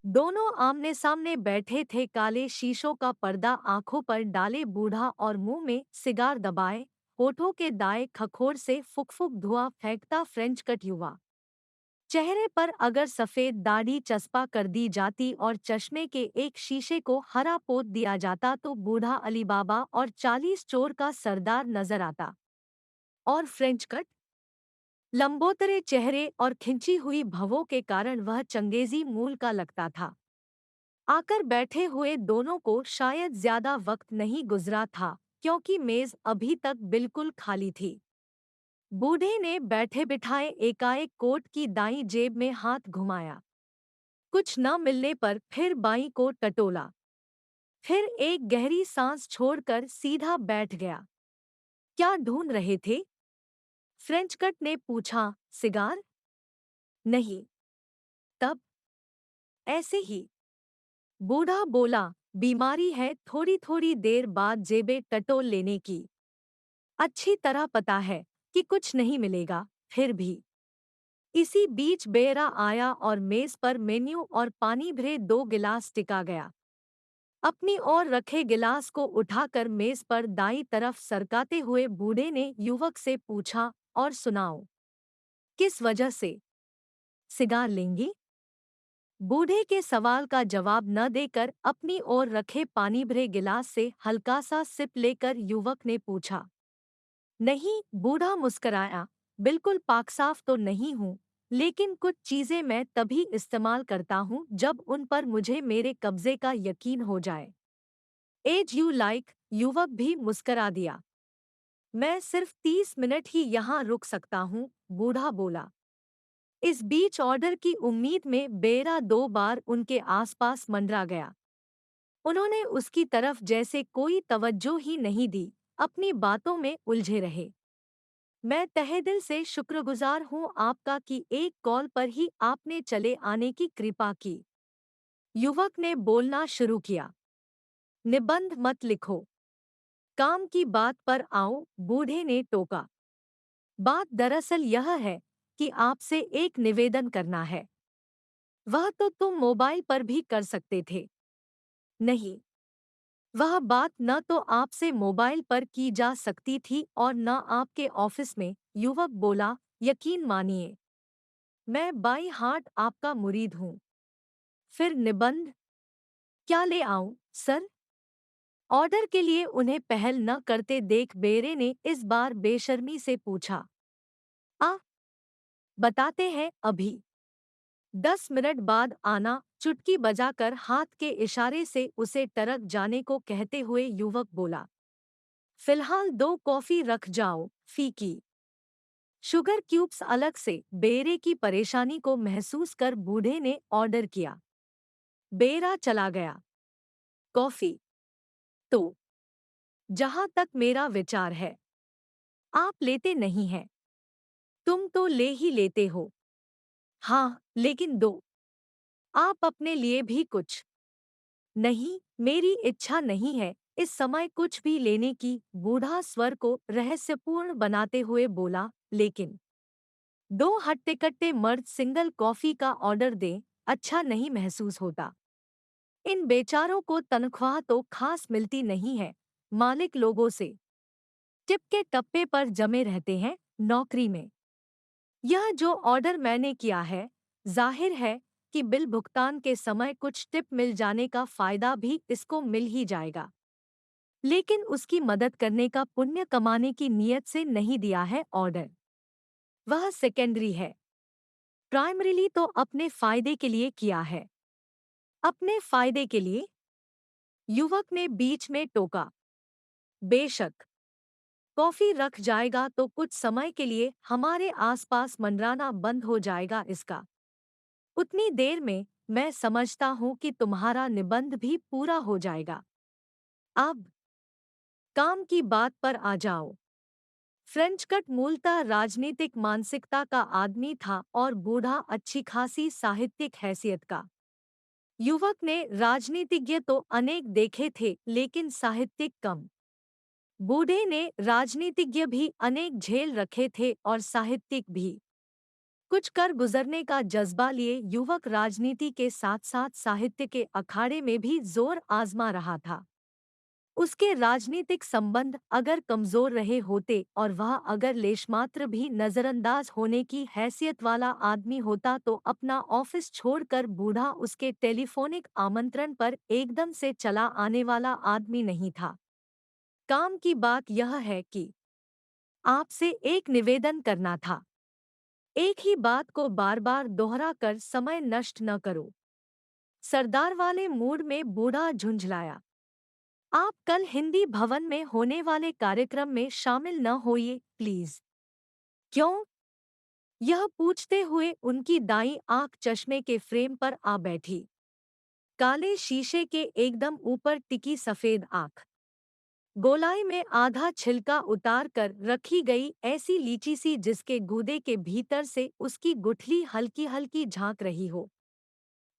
दोनों आमने सामने बैठे थे। काले शीशों का पर्दा आंखों पर डाले बूढ़ा और मुंह में सिगार दबाए, होठों के दाएं खखोर से फुक-फुक धुआं फेंकता फ्रेंच कट युवा। चेहरे पर अगर सफेद दाढ़ी चस्पा कर दी जाती और चश्मे के एक शीशे को हरा पोत दिया जाता तो बूढ़ा अली बाबा और 40 चोर का सरदार नजर आता। और फ्रेंच कट, लंबोतरे चेहरे और खिंची हुई भवों के कारण वह चंगेजी मूल का लगता था। आकर बैठे हुए दोनों को शायद ज्यादा वक्त नहीं गुजरा था, क्योंकि मेज अभी तक बिल्कुल खाली थी। बूढ़े ने बैठे बिठाए एकाएक कोट की दाईं जेब में हाथ घुमाया। कुछ न मिलने पर फिर बाईं को टटोला। फिर एक गहरी सांस छोड़कर सीधा बैठ गया। क्या ढूंढ रहे थे? फ्रेंच कट ने पूछा। सिगार? नहीं। तब? ऐसे ही। बूढ़ा बोला। बीमारी है थोड़ी थोड़ी देर बाद जेबें टटोल लेने की। अच्छी तरह पता है कि कुछ नहीं मिलेगा, फिर भी। इसी बीच बेरा आया और मेज पर मेन्यू और पानी भरे 2 गिलास टिका गया। अपनी ओर रखे गिलास को उठाकर मेज पर दाईं तरफ सरकाते हुए बूढ़े ने युवक से पूछा, और सुनाओ, किस वजह से? सिगार लेंगी? बूढ़े के सवाल का जवाब न देकर अपनी ओर रखे पानी भरे गिलास से हल्का सा सिप लेकर युवक ने पूछा। नहीं, बूढ़ा मुस्कराया। बिल्कुल पाक साफ तो नहीं हूँ, लेकिन कुछ चीजें मैं तभी इस्तेमाल करता हूँ जब उन पर मुझे मेरे कब्जे का यकीन हो जाए। एज यू लाइक, युवक भी मुस्करा दिया। मैं सिर्फ 30 मिनट ही यहाँ रुक सकता हूँ, बूढ़ा बोला। इस बीच ऑर्डर की उम्मीद में बेरा 2 बार उनके आसपास मंडरा गया। उन्होंने उसकी तरफ जैसे कोई तवज्जो ही नहीं दी, अपनी बातों में उलझे रहे। मैं तहे दिल से शुक्रगुजार हूँ आपका कि एक कॉल पर ही आपने चले आने की कृपा की। युवक ने बोलना शुरू किया। निबंध मत लिखो, काम की बात पर आओ, बूढ़े ने टोका। बात दरअसल यह है कि आपसे एक निवेदन करना है। वह तो तुम मोबाइल पर भी कर सकते थे। नहीं, वह बात न तो आपसे मोबाइल पर की जा सकती थी और न आपके ऑफिस में, युवक बोला। यकीन मानिए, मैं बाई हार्ट आपका मुरीद हूँ। फिर निबंध? क्या ले आऊं, सर? ऑर्डर के लिए उन्हें पहल न करते देख बेरे ने इस बार बेशर्मी से पूछा। आ, बताते हैं अभी। 10 मिनट बाद आना, चुटकी बजाकर हाथ के इशारे से उसे टरक जाने को कहते हुए युवक बोला। फिलहाल 2 कॉफी रख जाओ, फीकी। शुगर क्यूब्स अलग से। बेरे की परेशानी को महसूस कर बूढ़े ने ऑर्डर किया। बेरा चला गया। कॉफी? तो जहां तक मेरा विचार है, आप लेते नहीं हैं। तुम तो ले ही लेते हो। हाँ, लेकिन दो। आप अपने लिए भी कुछ। नहीं, मेरी इच्छा नहीं है इस समय कुछ भी लेने की, बूढ़ा स्वर को रहस्यपूर्ण बनाते हुए बोला। लेकिन 2 हट्टे-कट्टे मर्द सिंगल कॉफी का ऑर्डर दें, अच्छा नहीं महसूस होता। इन बेचारों को तनख्वाह तो खास मिलती नहीं है, मालिक लोगों से टिप के टप्पे पर जमे रहते हैं, नौकरी में। यह जो ऑर्डर मैंने किया है, जाहिर है कि बिल भुगतान के समय कुछ टिप मिल जाने का फायदा भी इसको मिल ही जाएगा। लेकिन उसकी मदद करने का पुण्य कमाने की नीयत से नहीं दिया है ऑर्डर। वह सेकेंडरी है। प्राइमरीली तो अपने फायदे के लिए किया है। अपने फायदे के लिए? युवक ने बीच में टोका। बेशक। कॉफी रख जाएगा तो कुछ समय के लिए हमारे आसपास मंडराना बंद हो जाएगा इसका। उतनी देर में मैं समझता हूँ कि तुम्हारा निबंध भी पूरा हो जाएगा। अब काम की बात पर आ जाओ। फ्रेंच कट मूलतः राजनीतिक मानसिकता का आदमी था और बूढ़ा अच्छी खासी साहित्यिक हैसियत का। युवक ने राजनीतिज्ञ तो अनेक देखे थे, लेकिन साहित्यिक कम। बूढ़े ने राजनीतिज्ञ भी अनेक झेल रखे थे और साहित्यिक भी। कुछ कर गुजरने का जज्बा लिए युवक राजनीति के साथ साथ साहित्य के अखाड़े में भी जोर आजमा रहा था। उसके राजनीतिक संबंध अगर कमजोर रहे होते और वह अगर लेशमात्र भी नजरअंदाज होने की हैसियत वाला आदमी होता तो अपना ऑफिस छोड़कर बूढ़ा उसके टेलीफोनिक आमंत्रण पर एकदम से चला आने वाला आदमी नहीं था। काम की बात यह है कि आपसे एक निवेदन करना था। एक ही बात को बार बार दोहरा कर समय नष्ट न करो। सरदार वाले मूड में बूढ़ा झुंझलाया। आप कल हिंदी भवन में होने वाले कार्यक्रम में शामिल न होइए प्लीज। क्यों? यह पूछते हुए उनकी दाईं आंख चश्मे के फ्रेम पर आ बैठी। काले शीशे के एकदम ऊपर टिकी सफेद आंख, गोलाई में आधा छिलका उतार कर रखी गई ऐसी लीची सी जिसके गूदे के भीतर से उसकी गुठली हल्की हल्की झांक रही हो।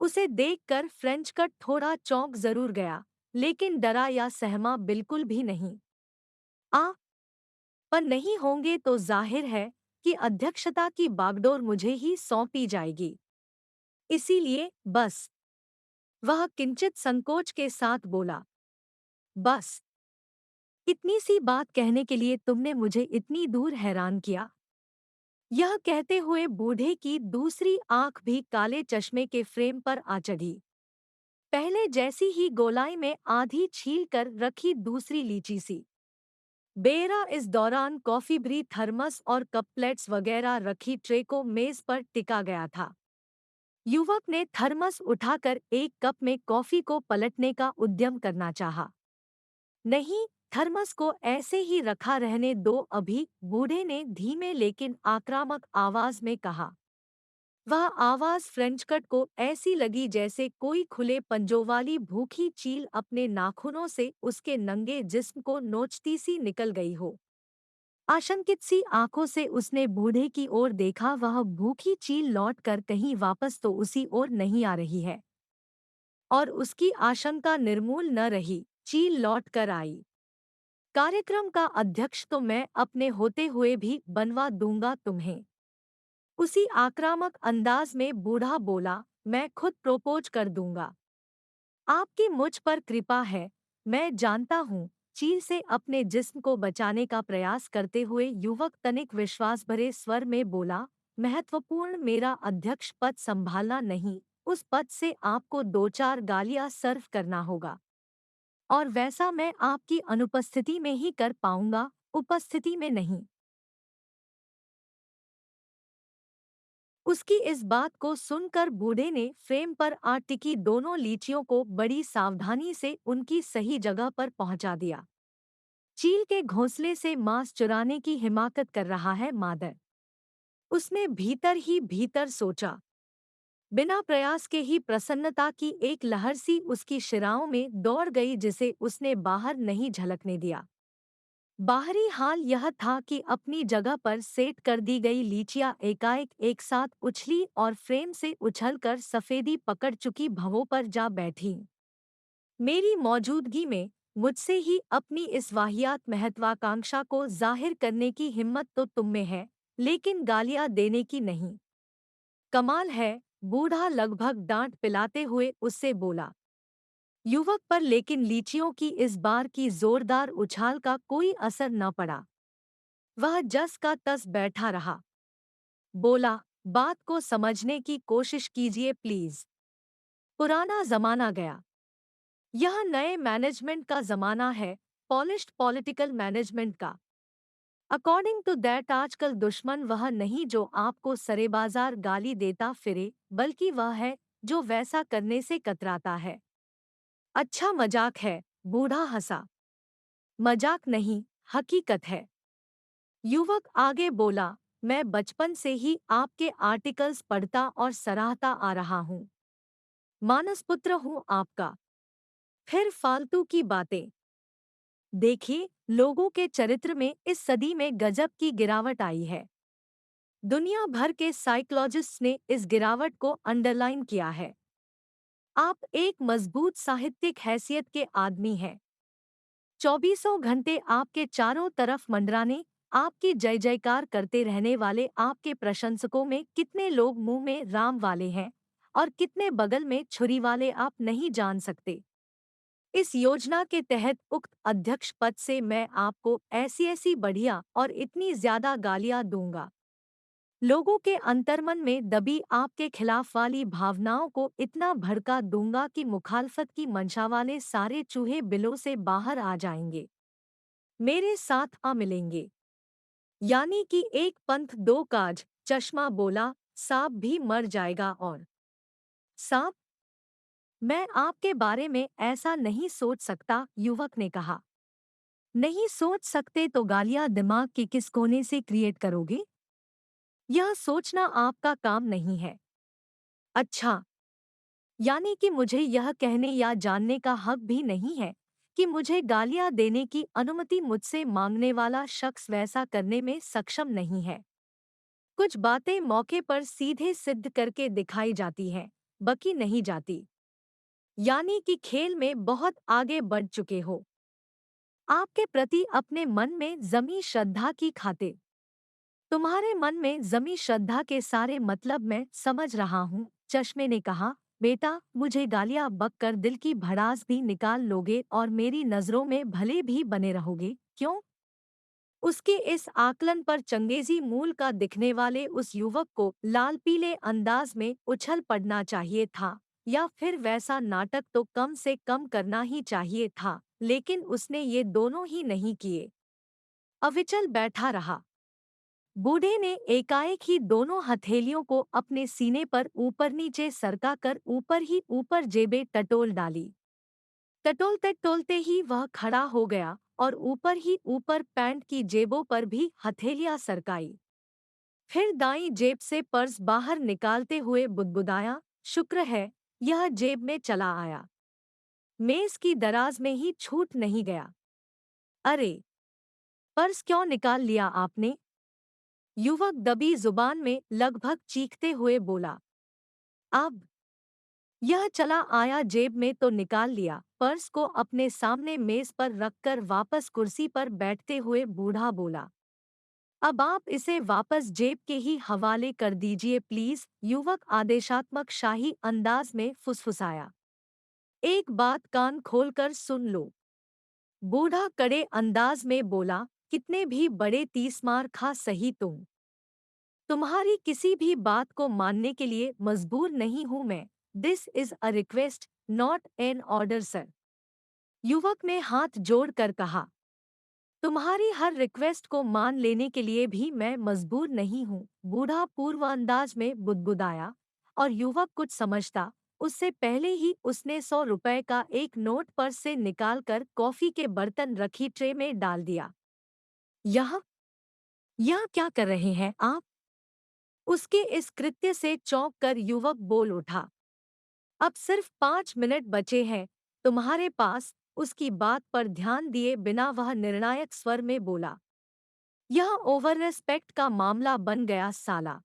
उसे देखकर फ्रेंच कट थोड़ा चौंक जरूर गया, लेकिन डरा या सहमा बिल्कुल भी नहीं। आ पर नहीं होंगे तो जाहिर है कि अध्यक्षता की बागडोर मुझे ही सौंपी जाएगी। इसीलिए बस। वह किंचित संकोच के साथ बोला। बस इतनी सी बात कहने के लिए तुमने मुझे इतनी दूर हैरान किया। यह कहते हुए बूढ़े की दूसरी आंख भी काले चश्मे के फ्रेम पर आ चढ़ी। पहले जैसी ही गोलाई में आधी छील कर रखी दूसरी लीची सी। बेरा इस दौरान कॉफी भरी थर्मस और कप प्लेट्स वगैरह रखी ट्रे को मेज पर टिका गया था। युवक ने थर्मस उठाकर एक कप में कॉफी को पलटने का उद्यम करना चाहा। नहीं, थर्मस को ऐसे ही रखा रहने दो अभी, बूढ़े ने धीमे लेकिन आक्रामक आवाज में कहा। वह आवाज फ्रेंचकट को ऐसी लगी जैसे कोई खुले पंजों वाली भूखी चील अपने नाखूनों से उसके नंगे जिस्म को नोचती सी निकल गई हो। आशंकित सी आंखों से उसने बूढ़े की ओर देखा। वह भूखी चील लौटकर कहीं वापस तो उसी ओर नहीं आ रही है। और उसकी आशंका निर्मूल न रही, चील लौट कर आई। कार्यक्रम का अध्यक्ष तो मैं अपने होते हुए भी बनवा दूंगा तुम्हें। उसी आक्रामक अंदाज में बूढ़ा बोला, मैं खुद प्रोपोज कर दूंगा। आपकी मुझ पर कृपा है, मैं जानता हूँ। चील से अपने जिस्म को बचाने का प्रयास करते हुए युवक तनिक विश्वास भरे स्वर में बोला, महत्वपूर्ण मेरा अध्यक्ष पद संभालना नहीं, उस पद से आपको दो चार गालियां सर्व करना होगा। और वैसा मैं आपकी अनुपस्थिति में ही कर पाऊंगा, उपस्थिति में नहीं। उसकी इस बात को सुनकर बूढ़े ने फ्रेम पर आ टिकी दोनों लीचियों को बड़ी सावधानी से उनकी सही जगह पर पहुंचा दिया। चील के घोंसले से मांस चुराने की हिमाकत कर रहा है मादर, उसने भीतर ही भीतर सोचा। बिना प्रयास के ही प्रसन्नता की एक लहर सी उसकी शिराओं में दौड़ गई जिसे उसने बाहर नहीं झलकने दिया। बाहरी हाल यह था कि अपनी जगह पर सेट कर दी गई लीचियां एकाएक एक साथ उछली और फ्रेम से उछलकर सफेदी पकड़ चुकी भवों पर जा बैठीं। मेरी मौजूदगी में मुझसे ही अपनी इस वाहियात महत्वाकांक्षा को जाहिर करने की हिम्मत तो तुम में है, लेकिन गालियां देने की नहीं। कमाल है, बूढ़ा लगभग डांट पिलाते हुए उससे बोला। युवक पर लेकिन लीचियों की इस बार की जोरदार उछाल का कोई असर न पड़ा। वह जस का तस बैठा रहा। बोला, बात को समझने की कोशिश कीजिए प्लीज। पुराना जमाना गया, यह नए मैनेजमेंट का जमाना है, पॉलिश्ड पॉलिटिकल मैनेजमेंट का। अकॉर्डिंग टू दैट आजकल दुश्मन वह नहीं जो आपको सरेबाजार गाली देता फिरे, बल्कि वह है जो वैसा करने से कतराता है। अच्छा मजाक है, बूढ़ा हंसा। मजाक नहीं, हकीकत है। युवक आगे बोला, मैं बचपन से ही आपके आर्टिकल्स पढ़ता और सराहता आ रहा हूँ। मानसपुत्र हूँ आपका। फिर फालतू की बातें। देखिए, लोगों के चरित्र में इस सदी में गजब की गिरावट आई है। दुनिया भर के साइकोलॉजिस्ट्स ने इस गिरावट को अंडरलाइन किया है। आप एक मजबूत साहित्यिक हैसियत के आदमी हैं। चौबीसों घंटे आपके चारों तरफ मंडराने, आपकी जय जयकार करते रहने वाले आपके प्रशंसकों में कितने लोग मुंह में राम वाले हैं और कितने बगल में छुरी वाले आप नहीं जान सकते। इस योजना के तहत उक्त अध्यक्ष पद से मैं आपको ऐसी ऐसी बढ़िया और इतनी ज्यादा गालियां दूंगा, लोगों के अंतर्मन में दबी आपके खिलाफ वाली भावनाओं को इतना भड़का दूंगा कि मुखालफत की मंशा वाले सारे चूहे बिलों से बाहर आ जाएंगे, मेरे साथ आ मिलेंगे। यानी कि एक पंथ दो काज, चश्मा बोला, सांप भी मर जाएगा। और सांप? मैं आपके बारे में ऐसा नहीं सोच सकता, युवक ने कहा। नहीं सोच सकते तो गालियां दिमाग के किस कोने से क्रिएट करोगे? यह सोचना आपका काम नहीं है। अच्छा, यानी कि मुझे यह कहने या जानने का हक भी नहीं है कि मुझे गालियां देने की अनुमति मुझसे मांगने वाला शख्स वैसा करने में सक्षम नहीं है। कुछ बातें मौके पर सीधे सिद्ध करके दिखाई जाती हैं, बकी नहीं जाती। यानी कि खेल में बहुत आगे बढ़ चुके हो। आपके प्रति अपने मन में जमी श्रद्धा की खातिर। तुम्हारे मन में जमी श्रद्धा के सारे मतलब मैं समझ रहा हूँ, चश्मे ने कहा। बेटा, मुझे गालियां बक कर दिल की भड़ास भी निकाल लोगे और मेरी नजरों में भले भी बने रहोगे, क्यों? उसके इस आकलन पर चंगेजी मूल का दिखने वाले उस युवक को लाल पीले अंदाज में उछल पड़ना चाहिए था, या फिर वैसा नाटक तो कम से कम करना ही चाहिए था, लेकिन उसने ये दोनों ही नहीं किए। अविचल बैठा रहा। बूढ़े ने एकाएक ही दोनों हथेलियों को अपने सीने पर ऊपर नीचे सरका कर ऊपर ही ऊपर जेबें टटोल डाली। टटोलते टटोलते ही वह खड़ा हो गया और ऊपर ही ऊपर पैंट की जेबों पर भी हथेलियां सरकाई। फिर दाईं जेब से पर्स बाहर निकालते हुए बुदबुदाया, शुक्र है यह जेब में चला आया, मेज की दराज में ही छूट नहीं गया। अरे, पर्स क्यों निकाल लिया आपने? युवक दबी जुबान में लगभग चीखते हुए बोला। अब यह चला आया जेब में तो निकाल लिया। पर्स को अपने सामने मेज पर रखकर वापस कुर्सी पर बैठते हुए बूढ़ा बोला। अब आप इसे वापस जेब के ही हवाले कर दीजिए प्लीज, युवक आदेशात्मक शाही अंदाज में फुसफुसाया। एक बात कान खोलकर सुन लो, बूढ़ा कड़े अंदाज में बोला, कितने भी बड़े तीस मार खा सही तुम्हारी किसी भी बात को मानने के लिए मजबूर नहीं हूं मैं। This is a request, not an order sir, युवक ने हाथ जोड़कर कहा। तुम्हारी हर रिक्वेस्ट को मान लेने के लिए भी मैं मजबूर नहीं हूँ, बूढ़ा पूर्व अंदाज में बुदबुदाया। और युवक कुछ समझता उससे पहले ही उसने 100 रुपए का एक नोट पर्स से निकालकर कॉफी के बर्तन रखी ट्रे में डाल दिया। यह क्या कर रहे हैं आप? उसके इस कृत्य से चौंक कर युवक बोल उठा। अब सिर्फ 5 मिनट बचे हैं तुम्हारे पास, उसकी बात पर ध्यान दिए बिना वह निर्णायक स्वर में बोला। यह ओवर रेस्पेक्ट का मामला बन गया साला।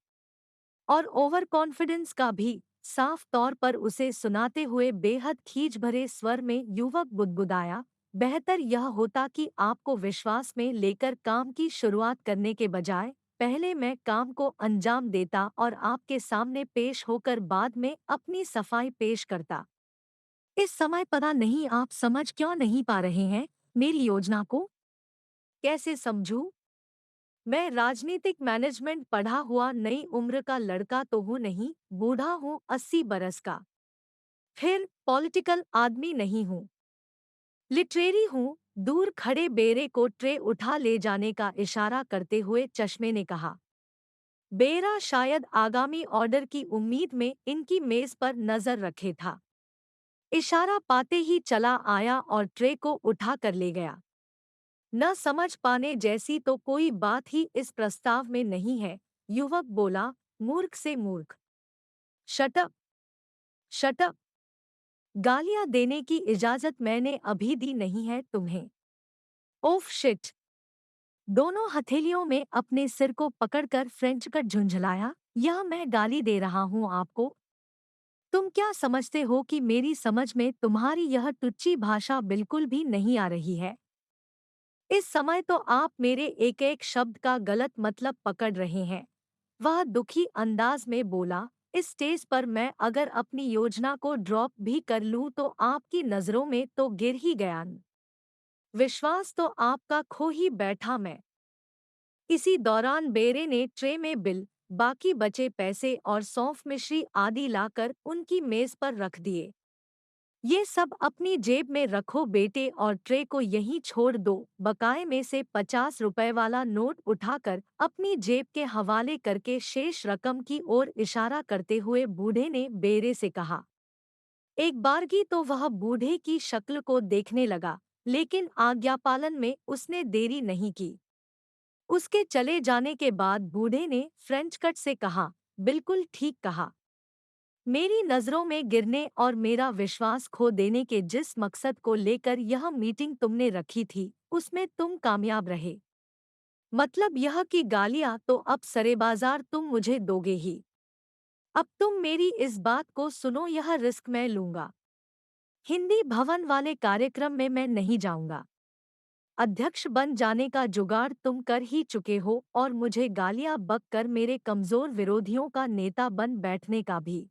और ओवर कॉन्फिडेंस का भी, साफ तौर पर उसे सुनाते हुए बेहद खींच भरे स्वर में युवक बुदबुदाया। बेहतर यह होता कि आपको विश्वास में लेकर काम की शुरुआत करने के बजाय पहले मैं काम को अंजाम देता और आपके सामने पेश होकर बाद में अपनी सफाई पेश करता। इस समय पता नहीं आप समझ क्यों नहीं पा रहे हैं मेरी योजना को? कैसे समझूं? मैं राजनीतिक मैनेजमेंट पढ़ा हुआ नई उम्र का लड़का तो हूँ नहीं, बूढ़ा हूँ 80 बरस का। फिर पॉलिटिकल आदमी नहीं हूँ, लिटरेरी हूँ। दूर खड़े बेरे को ट्रे उठा ले जाने का इशारा करते हुए चश्मे ने कहा। बेरा शायद आगामी ऑर्डर की उम्मीद में इनकी मेज पर नजर रखे था। इशारा पाते ही चला आया और ट्रे को उठा कर ले गया। न समझ पाने जैसी तो कोई बात ही इस प्रस्ताव में नहीं है, युवक बोला, मूर्ख से मूर्ख। Shut up, shut up. गालियां देने की इजाजत मैंने अभी दी नहीं है तुम्हें। ओफ शिट। दोनों हथेलियों में अपने सिर को पकड़कर फ्रेंच कट झुंझलाया। यह मैं गाली दे रहा हूं आपको? तुम क्या समझते हो कि मेरी समझ में तुम्हारी यह टुच्ची भाषा बिल्कुल भी नहीं आ रही है? इस समय तो आप मेरे एक एक शब्द का गलत मतलब पकड़ रहे हैं। वह दुखी अंदाज में बोला, इस स्टेज पर मैं अगर अपनी योजना को ड्रॉप भी कर लूं तो आपकी नजरों में तो गिर ही गया न। विश्वास तो आपका खो ही बैठा मैं। इसी दौरान बेरे ने ट्रे में बिल, बाकी बचे पैसे और सौंफ मिश्री आदि लाकर उनकी मेज पर रख दिए। ये सब अपनी जेब में रखो बेटे और ट्रे को यहीं छोड़ दो। बकाए में से 50 रुपए वाला नोट उठाकर अपनी जेब के हवाले करके शेष रकम की ओर इशारा करते हुए बूढ़े ने बेरे से कहा। एक बारगी तो वह बूढ़े की शक्ल को देखने लगा, लेकिन आज्ञापालन में उसने देरी नहीं की। उसके चले जाने के बाद बूढ़े ने फ्रेंच कट से कहा, बिल्कुल ठीक कहा। मेरी नजरों में गिरने और मेरा विश्वास खो देने के जिस मकसद को लेकर यह मीटिंग तुमने रखी थी, उसमें तुम कामयाब रहे। मतलब यह कि गालियां तो अब सरेबाजार तुम मुझे दोगे ही। अब तुम मेरी इस बात को सुनो, यह रिस्क मैं लूंगा। हिंदी भवन वाले कार्यक्रम में मैं नहीं जाऊंगा। अध्यक्ष बन जाने का जुगाड़ तुम कर ही चुके हो और मुझे गालियां बक कर मेरे कमजोर विरोधियों का नेता बन बैठने का भी।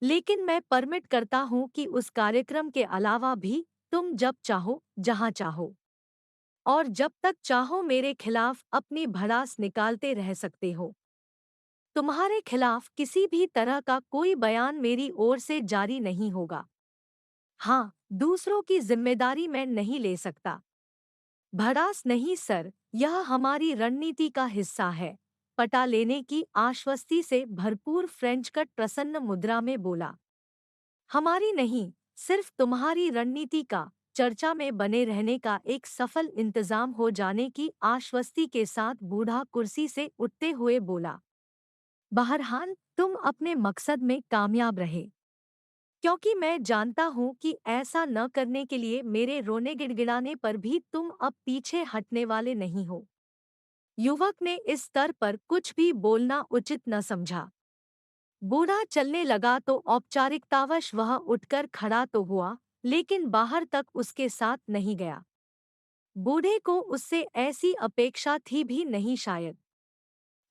लेकिन मैं परमिट करता हूं कि उस कार्यक्रम के अलावा भी तुम जब चाहो, जहां चाहो और जब तक चाहो मेरे खिलाफ अपनी भड़ास निकालते रह सकते हो। तुम्हारे खिलाफ किसी भी तरह का कोई बयान मेरी ओर से जारी नहीं होगा। हाँ, दूसरों की जिम्मेदारी मैं नहीं ले सकता। भड़ास नहीं सर, यह हमारी रणनीति का हिस्सा है। पटा लेने की आश्वस्ति से भरपूर फ्रेंच कट प्रसन्न मुद्रा में बोला। हमारी नहीं, सिर्फ तुम्हारी रणनीति का, चर्चा में बने रहने का एक सफल इंतजाम हो जाने की आश्वस्ति के साथ बूढ़ा कुर्सी से उठते हुए बोला। बहरहाल तुम अपने मकसद में कामयाब रहे, क्योंकि मैं जानता हूं कि ऐसा न करने के लिए मेरे रोने गिड़गिड़ाने पर भी तुम अब पीछे हटने वाले नहीं हो। युवक ने इस स्तर पर कुछ भी बोलना उचित न समझा। बूढ़ा चलने लगा तो औपचारिकतावश वह उठकर खड़ा तो हुआ, लेकिन बाहर तक उसके साथ नहीं गया। बूढ़े को उससे ऐसी अपेक्षा थी भी नहीं शायद।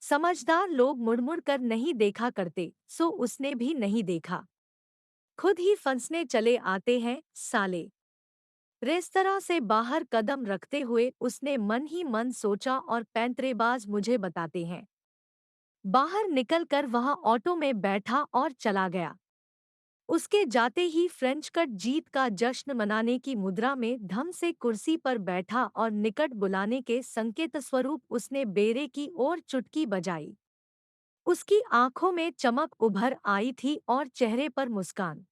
समझदार लोग मुड़मुड़ कर नहीं देखा करते, सो उसने भी नहीं देखा। खुद ही फंसने चले आते हैं साले। रेस्तरां से बाहर कदम रखते हुए उसने मन ही मन सोचा और पैंतरेबाज मुझे बताते हैं। बाहर निकलकर वह ऑटो में बैठा और चला गया। उसके जाते ही फ्रेंच कट जीत का जश्न मनाने की मुद्रा में धम से कुर्सी पर बैठा और निकट बुलाने के संकेत स्वरूप उसने बेरे की ओर चुटकी बजाई। उसकी आंखों में चमक उभर आई थी और चेहरे पर मुस्कान।